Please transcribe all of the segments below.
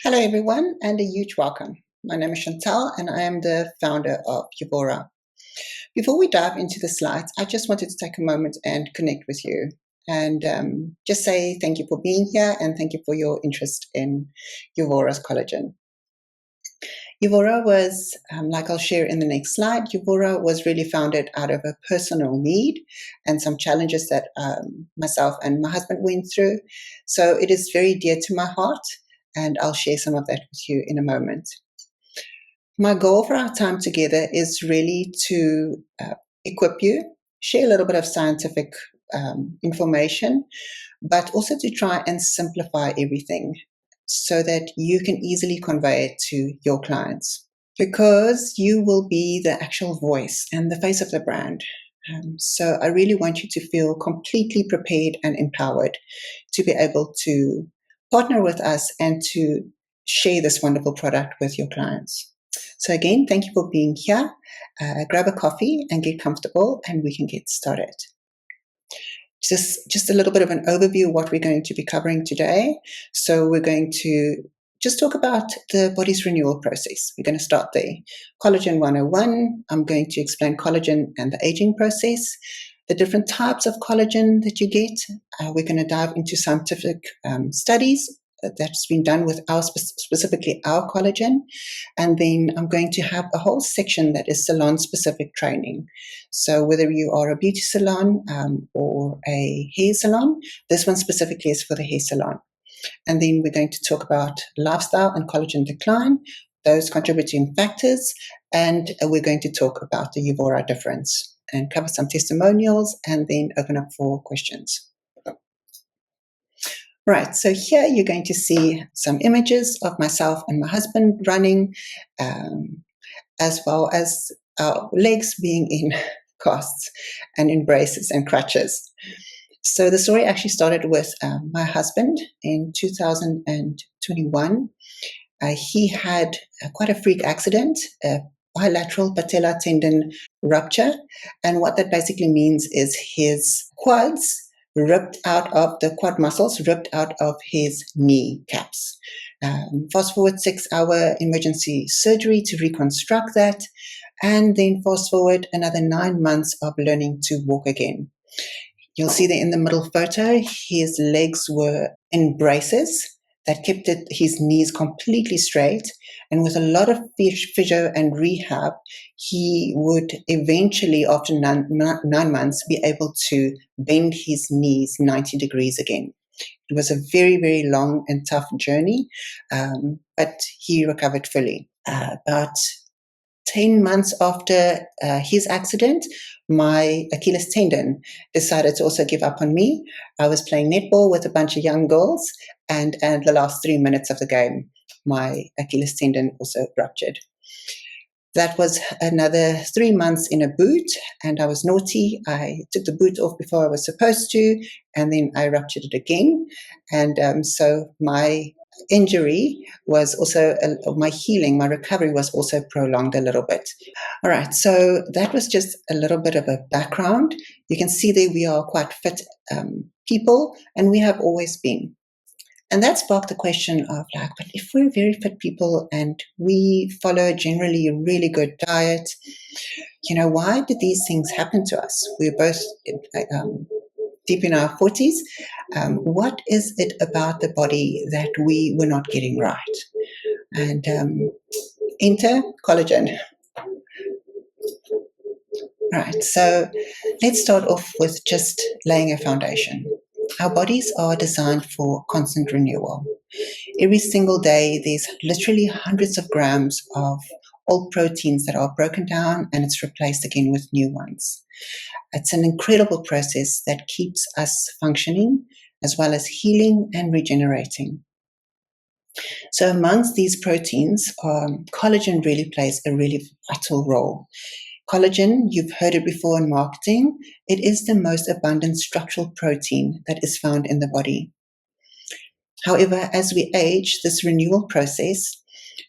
Hello, everyone, and a huge welcome. My name is Chantal, and I am the founder of Eubora. Before we dive into the slides, I just wanted to take a moment and connect with you and just say thank you for being here and thank you for your interest in Eubora's collagen. Eubora was, like I'll share in the next slide, Eubora was really founded out of a personal need and some challenges that myself and my husband went through. So it is very dear to my heart, and I'll share some of that with you in a moment. My goal for our time together is really to equip you, share a little bit of scientific information, but also to try and simplify everything so that you can easily convey it to your clients. Because you will be the actual voice and the face of the brand. So I really want you to feel completely prepared and empowered to be able to partner with us and to share this wonderful product with your clients. So again, thank you for being here. Grab a coffee and get comfortable, and we can get started. Just a little bit of an overview of what we're going to be covering today. So we're going to just talk about the body's renewal process. We're going to start there. Collagen 101, I'm going to explain collagen and the aging process, the different types of collagen that you get. We're going to dive into scientific studies that's been done with specifically our collagen. And then I'm going to have a whole section that is salon-specific training. So whether you are a beauty salon or a hair salon, this one specifically is for the hair salon. And then we're going to talk about lifestyle and collagen decline, those contributing factors, and we're going to talk about the Eubora difference and cover some testimonials and then open up for questions. Right, so here you're going to see some images of myself and my husband running, as well as our legs being in casts and in braces and crutches. So the story actually started with my husband in 2021. He had quite a freak accident, a bilateral patella tendon rupture. And what that basically means is his quads ripped out of the quad muscles, ripped out of his knee caps. Fast forward 6-hour emergency surgery to reconstruct that. And then fast forward another 9 months of learning to walk again. You'll see there in the middle photo, his legs were in braces that kept his knees completely straight. And with a lot of physio and rehab, he would eventually, after 9 months, be able to bend his knees 90 degrees again. It was a very, very long and tough journey, but he recovered fully. About 10 months after his accident, my Achilles tendon decided to also give up on me. I was playing netball with a bunch of young girls, and the last 3 minutes of the game, my Achilles tendon also ruptured. That was another 3 months in a boot, and I was naughty. I took the boot off before I was supposed to, and then I ruptured it again. And so my injury was also, my healing, my recovery was also prolonged a little bit. All right, so that was just a little bit of a background. You can see there we are quite fit people, and we have always been. And that sparked the question of like, but if we're very fit people and we follow generally a really good diet, why did these things happen to us? We're both deep in our 40s. What is it about the body that we were not getting right? And enter collagen. Right, so let's start off with just laying a foundation. Our bodies are designed for constant renewal. Every single day, there's literally hundreds of grams of old proteins that are broken down and it's replaced again with new ones. It's an incredible process that keeps us functioning as well as healing and regenerating. So amongst these proteins, collagen really plays a really vital role. Collagen, you've heard it before in marketing, it is the most abundant structural protein that is found in the body. However, as we age, this renewal process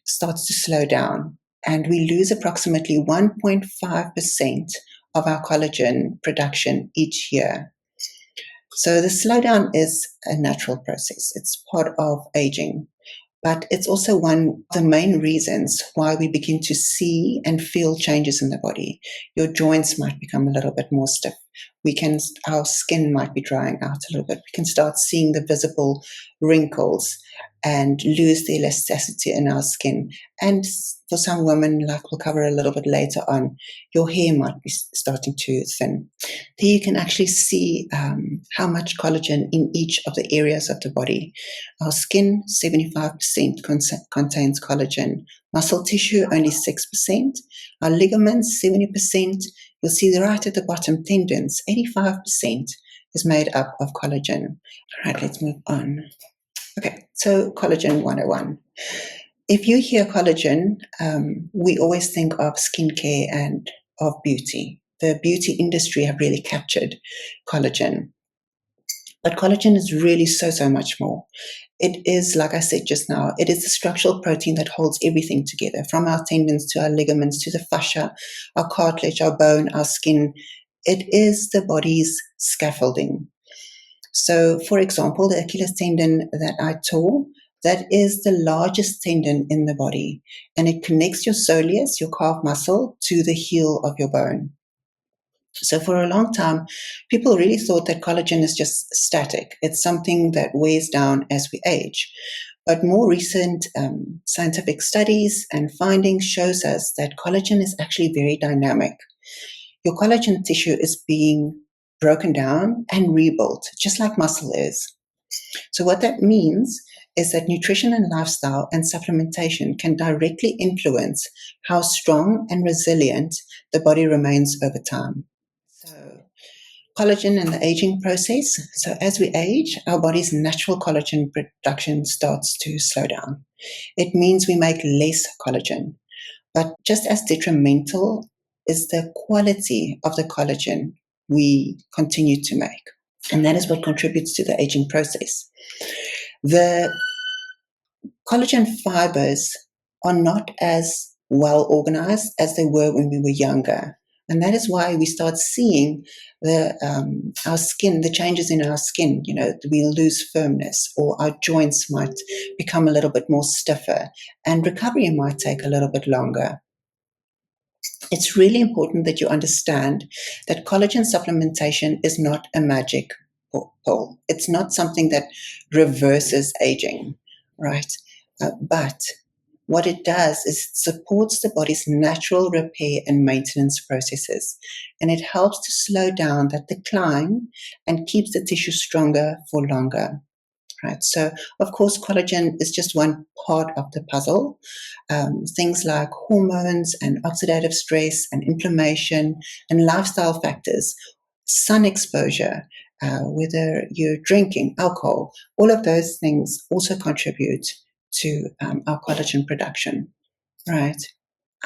starts to slow down, and we lose approximately 1.5% of our collagen production each year. So the slowdown is a natural process. It's part of aging. But it's also one of the main reasons why we begin to see and feel changes in the body. Your joints might become a little bit more stiff. Our skin might be drying out a little bit. We can start seeing the visible wrinkles and lose the elasticity in our skin. And for some women, like we'll cover a little bit later on, your hair might be starting to thin. There you can actually see how much collagen in each of the areas of the body. Our skin, 75% contains collagen. Muscle tissue, only 6%. Our ligaments, 70%. You'll see right at the bottom, tendons, 85% is made up of collagen. All right, let's move on. Okay, so collagen 101. If you hear collagen, we always think of skincare and of beauty. The beauty industry have really captured collagen. But collagen is really so much more. It is, like I said just now, it is the structural protein that holds everything together, from our tendons to our ligaments to the fascia, our cartilage, our bone, our skin. It is the body's scaffolding. So, for example, the Achilles tendon that I tore, that is the largest tendon in the body, and it connects your soleus, your calf muscle, to the heel of your bone. So for a long time, people really thought that collagen is just static. It's something that wears down as we age. But more recent scientific studies and findings shows us that collagen is actually very dynamic. Your collagen tissue is being broken down and rebuilt, just like muscle is. So what that means is that nutrition and lifestyle and supplementation can directly influence how strong and resilient the body remains over time. So, collagen and the aging process. So, as we age, our body's natural collagen production starts to slow down. It means we make less collagen. But just as detrimental is the quality of the collagen we continue to make. And that is what contributes to the aging process. The collagen fibers are not as well organized as they were when we were younger. And that is why we start seeing our skin, the changes in our skin. You know, we lose firmness, or our joints might become a little bit more stiffer, and recovery might take a little bit longer. It's really important that you understand that collagen supplementation is not a magic pill. It's not something that reverses aging, right? But what it does is it supports the body's natural repair and maintenance processes, and it helps to slow down that decline and keeps the tissue stronger for longer. Right. So, of course, collagen is just one part of the puzzle. Things like hormones and oxidative stress and inflammation and lifestyle factors, sun exposure, whether you're drinking alcohol, all of those things also contribute to our collagen production, right?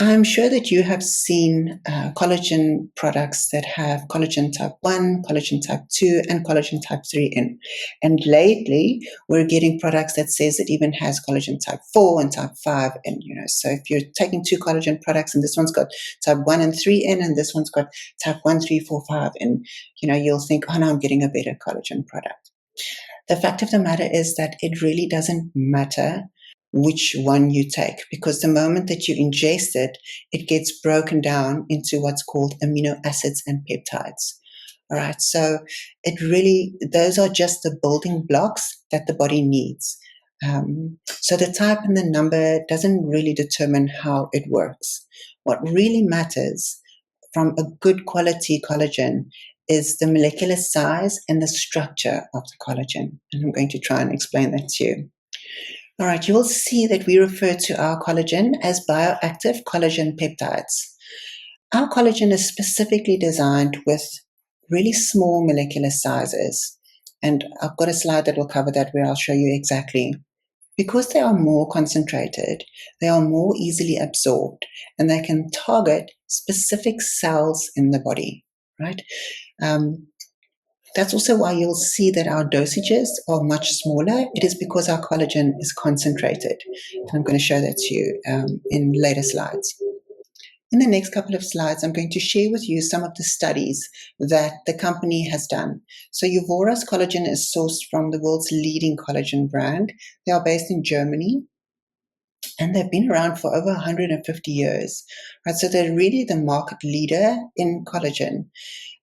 I'm sure that you have seen collagen products that have collagen type 1, collagen type 2, and collagen type 3 in. And lately, we're getting products that says it even has collagen type 4 and type 5 in, you know. So if you're taking two collagen products and this one's got type 1 and 3 in, and this one's got type 1, 3, 4, 5 in, you know, you'll think, oh, no, I'm getting a better collagen product. The fact of the matter is that it really doesn't matter which one you take, because the moment that you ingest it, it gets broken down into what's called amino acids and peptides. All right, so those are just the building blocks that the body needs. So the type and the number doesn't really determine how it works. What really matters from a good quality collagen is the molecular size and the structure of the collagen. And I'm going to try and explain that to you. All right, you will see that we refer to our collagen as bioactive collagen peptides. Our collagen is specifically designed with really small molecular sizes. And I've got a slide that will cover that where I'll show you exactly. Because they are more concentrated, they are more easily absorbed, and they can target specific cells in the body, right? That's also why you'll see that our dosages are much smaller. It is because our collagen is concentrated. And I'm going to show that to you in later slides. In the next couple of slides, I'm going to share with you some of the studies that the company has done. So Euvora's collagen is sourced from the world's leading collagen brand. They are based in Germany. and they've been around for over 150 years, right? So they're really the market leader in collagen.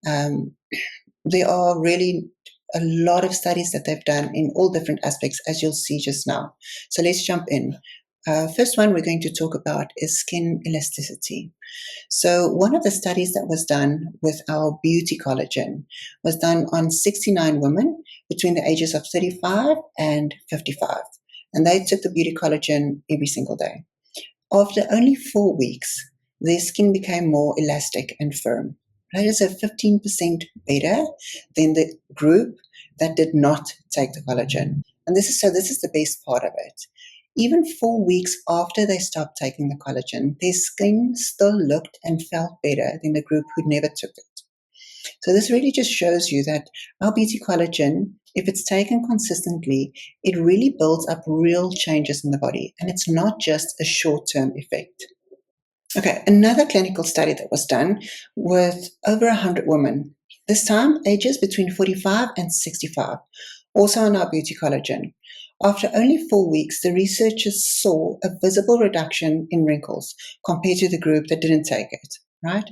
There are really a lot of studies that they've done in all different aspects, as you'll see just now. So let's jump in. First one we're going to talk about is skin elasticity. So one of the studies that was done with our beauty collagen was done on 69 women between the ages of 35 and 55. And they took the beauty collagen every single day. After only 4 weeks, their skin became more elastic and firm. That is a 15% better than the group that did not take the collagen. And this is the best part of it. Even 4 weeks after they stopped taking the collagen, their skin still looked and felt better than the group who never took it. So this really just shows you that our beauty collagen, if it's taken consistently, it really builds up real changes in the body, and it's not just a short-term effect. Okay, another clinical study that was done with over 100 women, this time ages between 45 and 65, also on our beauty collagen. After only 4 weeks, the researchers saw a visible reduction in wrinkles compared to the group that didn't take it, right?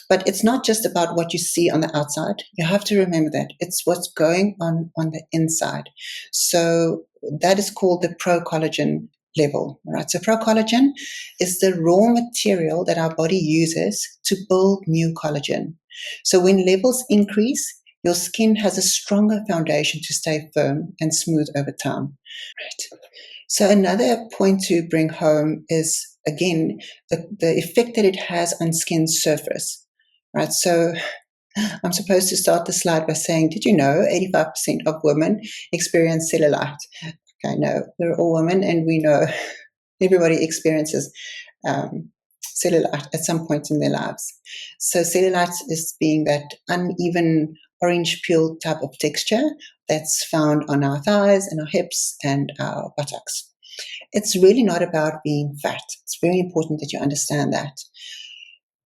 But it's not just about what you see on the outside. You have to remember that. It's what's going on the inside. So that is called the pro-collagen level, right? So pro-collagen is the raw material that our body uses to build new collagen. So when levels increase, your skin has a stronger foundation to stay firm and smooth over time. Right. So another point to bring home is, again, the effect that it has on skin surface. Right. So I'm supposed to start the slide by saying, did you know 85% of women experience cellulite? Okay, no, we're all women, and we know everybody experiences cellulite at some point in their lives. So cellulite is being that uneven orange peel type of texture that's found on our thighs and our hips and our buttocks. It's really not about being fat. It's very important that you understand that.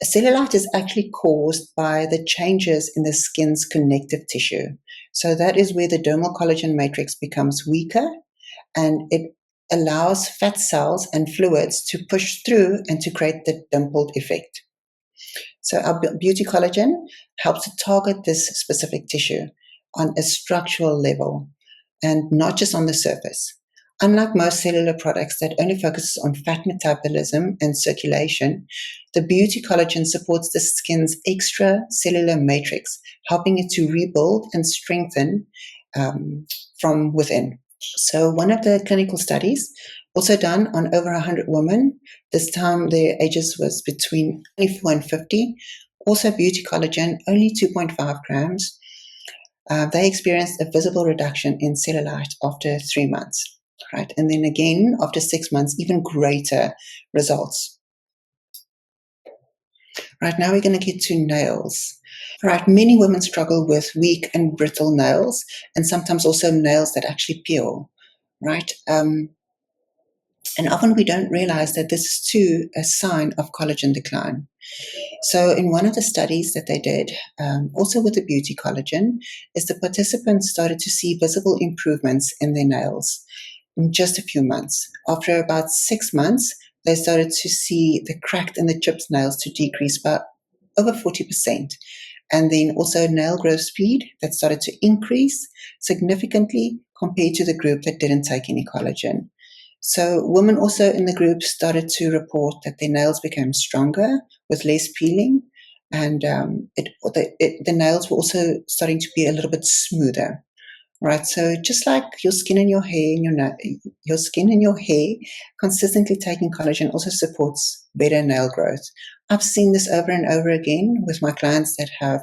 Cellulite is actually caused by the changes in the skin's connective tissue. So that is where the dermal collagen matrix becomes weaker, and it allows fat cells and fluids to push through and to create the dimpled effect. So our beauty collagen helps to target this specific tissue on a structural level and not just on the surface. Unlike most cellular products that only focuses on fat metabolism and circulation, the beauty collagen supports the skin's extracellular matrix, helping it to rebuild and strengthen from within. So one of the clinical studies, also done on over 100 women, this time their ages was between 24 and 50, also beauty collagen, only 2.5 grams. They experienced a visible reduction in cellulite after 3 months, right? And then again, after 6 months, even greater results. Right, now we're going to get to nails. Right, many women struggle with weak and brittle nails, and sometimes also nails that actually peel, right? And often we don't realize that this is too a sign of collagen decline. So in one of the studies that they did, also with the beauty collagen, is the participants started to see visible improvements in their nails in just a few months. After about 6 months, they started to see the cracked and the chipped nails to decrease by over 40%. And then also nail growth speed that started to increase significantly compared to the group that didn't take any collagen. So women also in the group started to report that their nails became stronger with less peeling, and the nails were also starting to be a little bit smoother. Right, so just like your skin and your hair and your skin and your hair, consistently taking collagen also supports better nail growth. I've seen this over and over again with my clients that have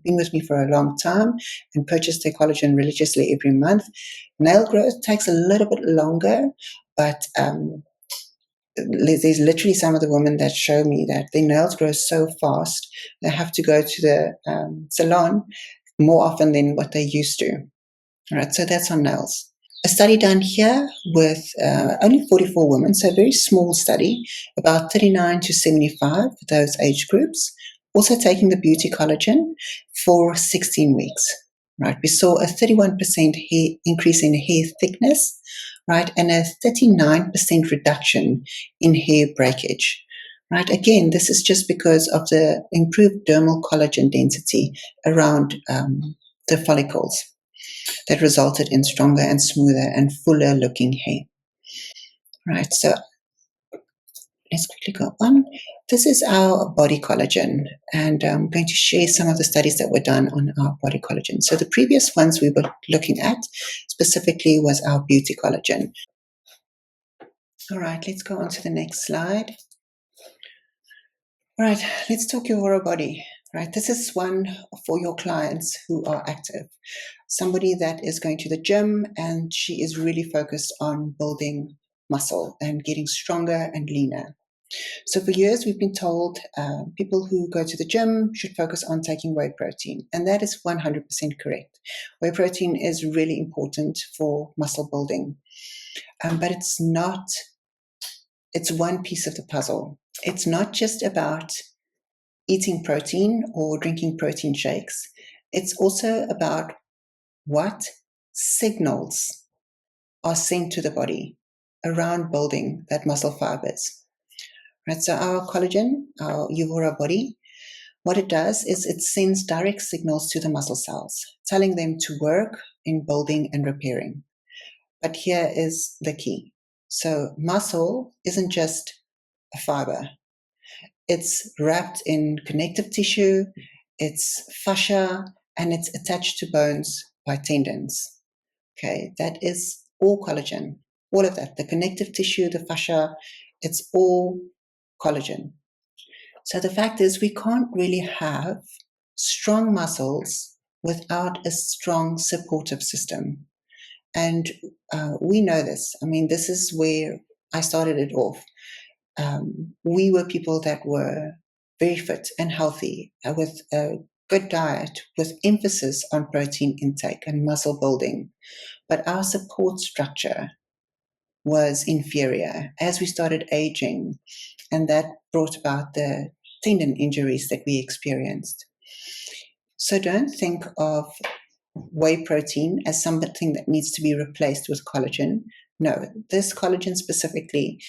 been with me for a long time and purchase their collagen religiously every month. Nail growth takes a little bit longer, but there's literally some of the women that show me that their nails grow so fast they have to go to the salon more often than what they used to. All right, so that's on nails. A study done here with only 44 women, so a very small study, about 39 to 75, those age groups, also taking the beauty collagen for 16 weeks. Right, we saw a 31% increase in hair thickness, right, and a 39% reduction in hair breakage. Right, again, this is just because of the improved dermal collagen density around the follicles that resulted in stronger and smoother and fuller looking hair. Right, so let's quickly go on. This is our body collagen, and I'm going to share some of the studies that were done on our body collagen. So the previous ones we were looking at specifically was our beauty collagen. All right, let's go on to the next slide. All right, let's talk your Aura body. Right, this is one for your clients who are active. Somebody that is going to the gym and she is really focused on building muscle and getting stronger and leaner. So for years, we've been told people who go to the gym should focus on taking whey protein, and that is 100% correct. Whey protein is really important for muscle building, but it's not, it's one piece of the puzzle. It's not just about eating protein or drinking protein shakes. It's also about what signals are sent to the body around building that muscle fibers. Right, so our collagen, our Evora body, what it does is it sends direct signals to the muscle cells, telling them to work in building and repairing. But here is the key. So muscle isn't just a fiber. It's wrapped in connective tissue, it's fascia, and it's attached to bones by tendons. Okay, that is all collagen. All of that, the connective tissue, the fascia, it's all collagen. So the fact is, we can't really have strong muscles without a strong supportive system. And we know this. I mean, this is where I started it off. We were people that were very fit and healthy with a good diet, with emphasis on protein intake and muscle building. But our support structure was inferior as we started aging, and that brought about the tendon injuries that we experienced. So don't think of whey protein as something that needs to be replaced with collagen. No, this collagen specifically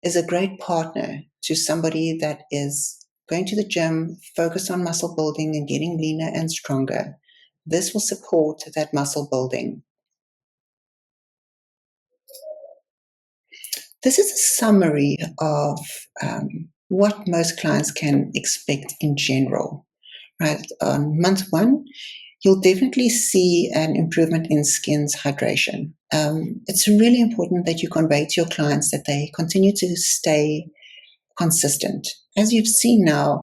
is a great partner to somebody that is going to the gym, focused on muscle building and getting leaner and stronger. This will support that muscle building. This is a summary of what most clients can expect in general. Right, on month 1, you'll definitely see an improvement in skin's hydration. It's really important that you convey to your clients that they continue to stay consistent. As you've seen now,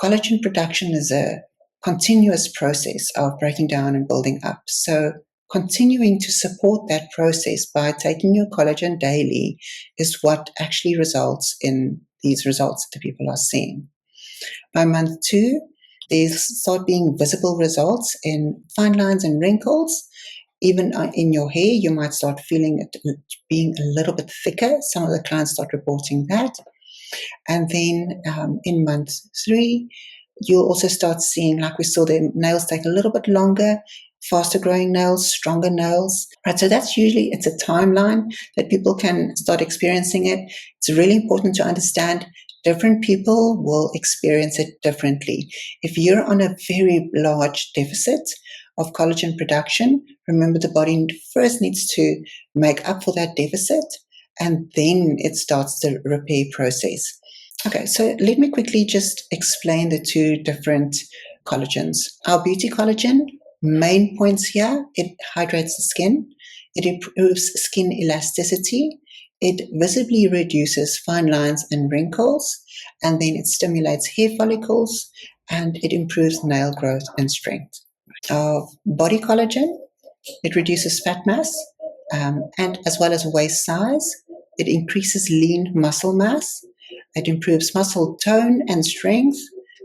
collagen production is a continuous process of breaking down and building up. So continuing to support that process by taking your collagen daily is what actually results in these results that people are seeing. By month 2, they start being visible results in fine lines and wrinkles. Even in your hair, you might start feeling it being a little bit thicker. Some of the clients start reporting that. And then in month 3, you'll also start seeing, like we saw, the nails take a little bit longer, faster growing nails, stronger nails. Right, so that's usually, it's a timeline that people can start experiencing it. It's really important to understand different people will experience it differently. If you're on a very large deficit of collagen production, remember the body first needs to make up for that deficit, and then it starts the repair process. Okay, so let me quickly just explain the two different collagens. Our beauty collagen, main points here, it hydrates the skin, it improves skin elasticity, it visibly reduces fine lines and wrinkles, and then it stimulates hair follicles, and it improves nail growth and strength. Our body collagen, it reduces fat mass, and as well as waist size. It increases lean muscle mass. It improves muscle tone and strength,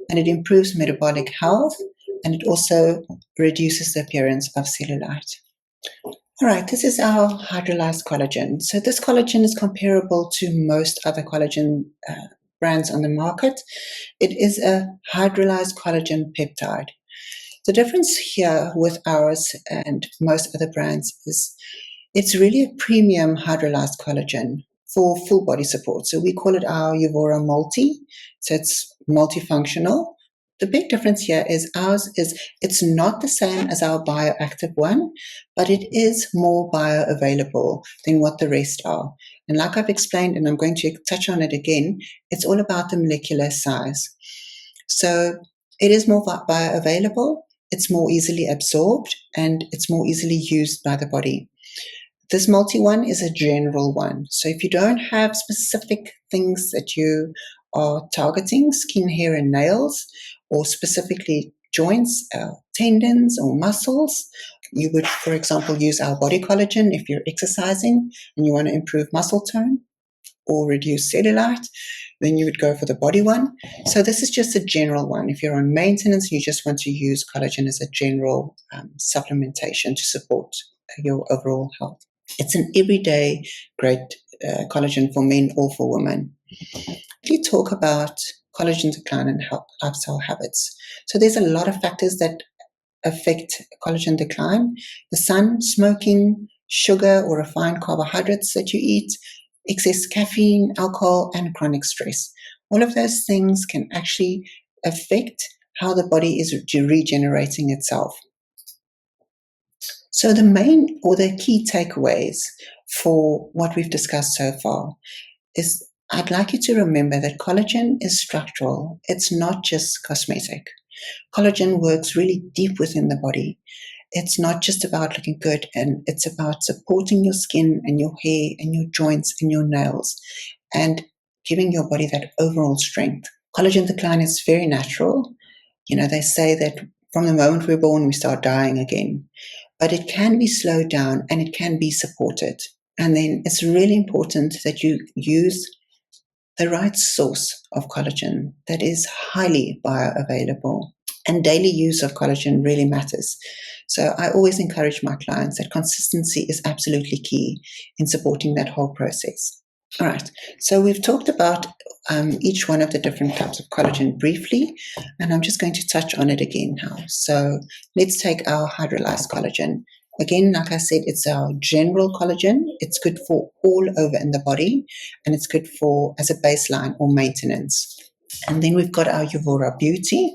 and it improves metabolic health, and it also reduces the appearance of cellulite. All right, this is our hydrolyzed collagen. So this collagen is comparable to most other collagen brands on the market. It is a hydrolyzed collagen peptide. The difference here with ours and most other brands is It's really a premium hydrolyzed collagen for full body support. So we call it our Evora Multi. So it's multifunctional. The big difference here is ours is it's not the same as our bioactive one, but it is more bioavailable than what the rest are. And like I've explained, and I'm going to touch on it again, it's all about the molecular size. So it is more bioavailable, it's more easily absorbed, and it's more easily used by the body. This multi one is a general one. So if you don't have specific things that you are targeting, skin, hair, and nails, or specifically joints, tendons, or muscles, you would, for example, use our body collagen if you're exercising and you want to improve muscle tone or reduce cellulite, then you would go for the body one. So this is just a general one. If you're on maintenance, you just want to use collagen as a general supplementation to support your overall health. It's an everyday great collagen for men or for women. We talk about collagen decline and lifestyle habits. So there's a lot of factors that affect collagen decline. The sun, smoking, sugar or refined carbohydrates that you eat, excess caffeine, alcohol, and chronic stress. All of those things can actually affect how the body is regenerating itself. So the main or the key takeaways for what we've discussed so far is I'd like you to remember that collagen is structural. It's not just cosmetic. Collagen works really deep within the body. It's not just about looking good, and it's about supporting your skin and your hair and your joints and your nails and giving your body that overall strength. Collagen decline is very natural. They say that from the moment we're born, we start dying again. But it can be slowed down and it can be supported. And then it's really important that you use the right source of collagen that is highly bioavailable. And daily use of collagen really matters. So I always encourage my clients that consistency is absolutely key in supporting that whole process. All right, so we've talked about each one of the different types of collagen briefly, and I'm just going to touch on it again now. So let's take our hydrolyzed collagen. Again, like I said, it's our general collagen. It's good for all over in the body, and it's good for as a baseline or maintenance. And then we've got our Evora Beauty,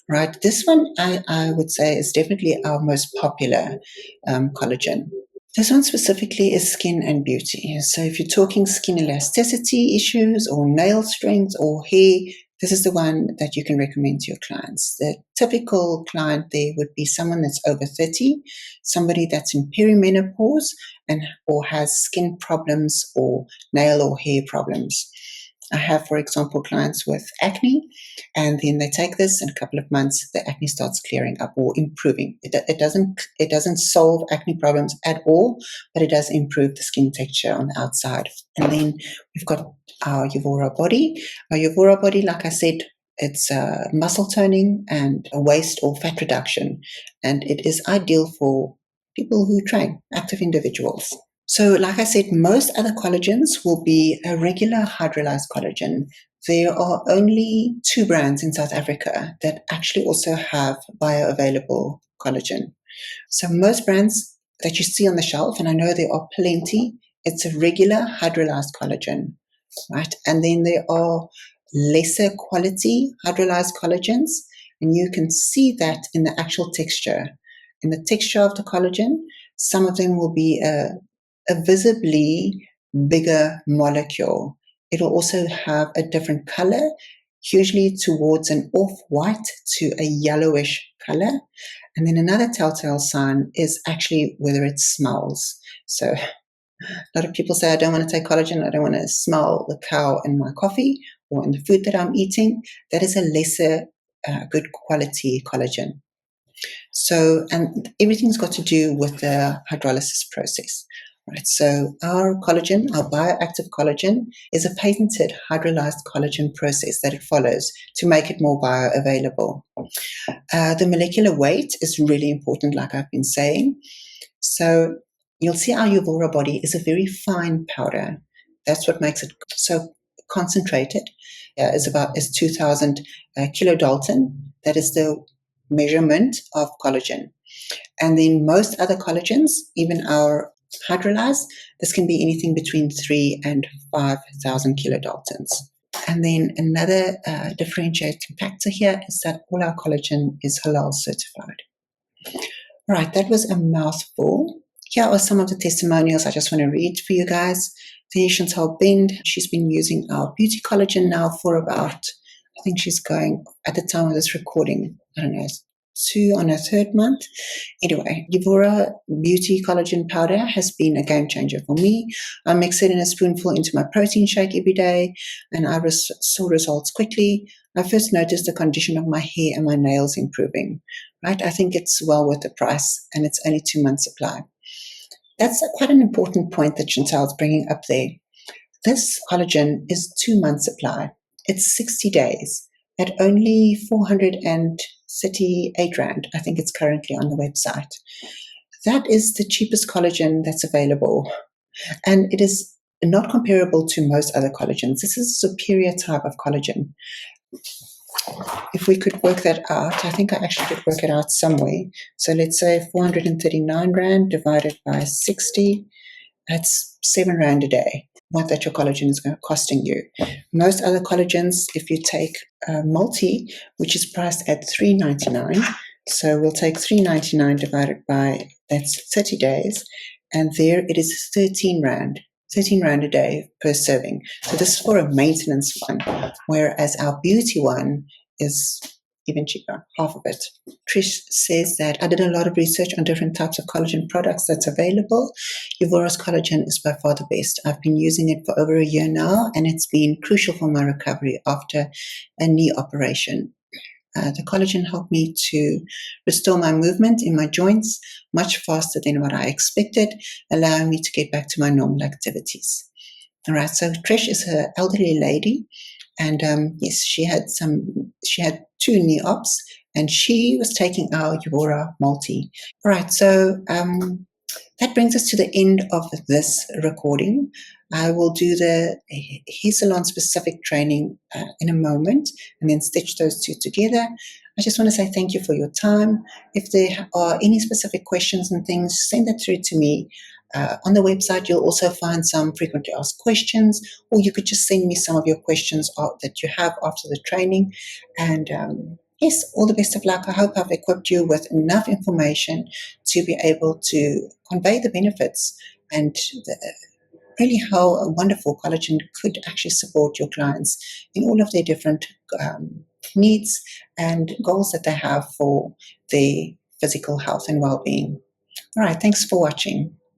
right? This one I would say is definitely our most popular collagen. This one specifically is skin and beauty. So if you're talking skin elasticity issues or nail strength or hair, this is the one that you can recommend to your clients. The typical client there would be someone that's over 30, somebody that's in perimenopause or has skin problems or nail or hair problems. I have, for example, clients with acne, and then they take this in a couple of months, the acne starts clearing up or improving. It doesn't solve acne problems at all, but it does improve the skin texture on the outside. And then we've got our Evora Body. Our Evora Body, like I said, it's muscle toning and waist or fat reduction, and it is ideal for people who train, active individuals. So, like I said, most other collagens will be a regular hydrolyzed collagen. There are only 2 brands in South Africa that actually also have bioavailable collagen. So most brands that you see on the shelf, and I know there are plenty, it's a regular hydrolyzed collagen, right? And then there are lesser quality hydrolyzed collagens, and you can see that in the actual texture. In the texture of the collagen, some of them will be a visibly bigger molecule. It'll also have a different color, usually towards an off-white to a yellowish color. And then another telltale sign is actually whether it smells. So a lot of people say, I don't want to take collagen, I don't want to smell the cow in my coffee or in the food that I'm eating. That is a lesser good quality collagen. So, and everything's got to do with the hydrolysis process. Right, so our collagen, our bioactive collagen, is a patented hydrolyzed collagen process that it follows to make it more bioavailable. The molecular weight is really important, like I've been saying. So you'll see our Evora Body is a very fine powder. That's what makes it so concentrated. Is 2,000 kilodalton. That is the measurement of collagen. And then most other collagens, even our hydrolyzed, this can be anything between 3 and 5,000 kilodaltons. And then another differentiating factor here is that all our collagen is halal certified. Right, that was a mouthful. Here are some of the testimonials I just want to read for you guys. The Chantal Bend, she's been using our beauty collagen now for about, I think she's going, at the time of this recording, I don't know, 2 on her 3rd month. Anyway, Devora Beauty Collagen Powder has been a game changer for me. I mix it in a spoonful into my protein shake every day, and I saw results quickly. I first noticed the condition of my hair and my nails improving. Right? I think it's well worth the price, and it's only 2 months supply. That's quite an important point that Chantal's bringing up there. This collagen is 2 months supply. It's 60 days at only 438 Rand. I think it's currently on the website. That is the cheapest collagen that's available. And it is not comparable to most other collagens. This is a superior type of collagen. If we could work that out, I think I actually could work it out somewhere. So let's say 439 Rand divided by 60, that's 7 Rand a day. What that your collagen is costing you. Most other collagens, if you take multi, which is priced at $3.99, so we'll take $3.99 divided by, that's 30 days, and there it is 13 Rand. 13 Rand a day per serving. So this is for a maintenance one, whereas our beauty one is even cheaper, half of it. Trish says that I did a lot of research on different types of collagen products that's available. Evora's collagen is by far the best. I've been using it for over a year now, and it's been crucial for my recovery after a knee operation. The collagen helped me to restore my movement in my joints much faster than what I expected, allowing me to get back to my normal activities. All right, so Trish is an elderly lady, and yes, she had 2 knee ops, and she was taking our Evora Multi. All right, so that brings us to the end of this recording. I will do the hair salon specific training in a moment and then stitch those two together. I just want to say thank you for your time. If there are any specific questions and things, send that through to me. On the website, you'll also find some frequently asked questions, or you could just send me some of your questions that you have after the training. And yes, all the best of luck. I hope I've equipped you with enough information to be able to convey the benefits and really how a wonderful collagen could actually support your clients in all of their different needs and goals that they have for their physical health and well-being. All right, thanks for watching.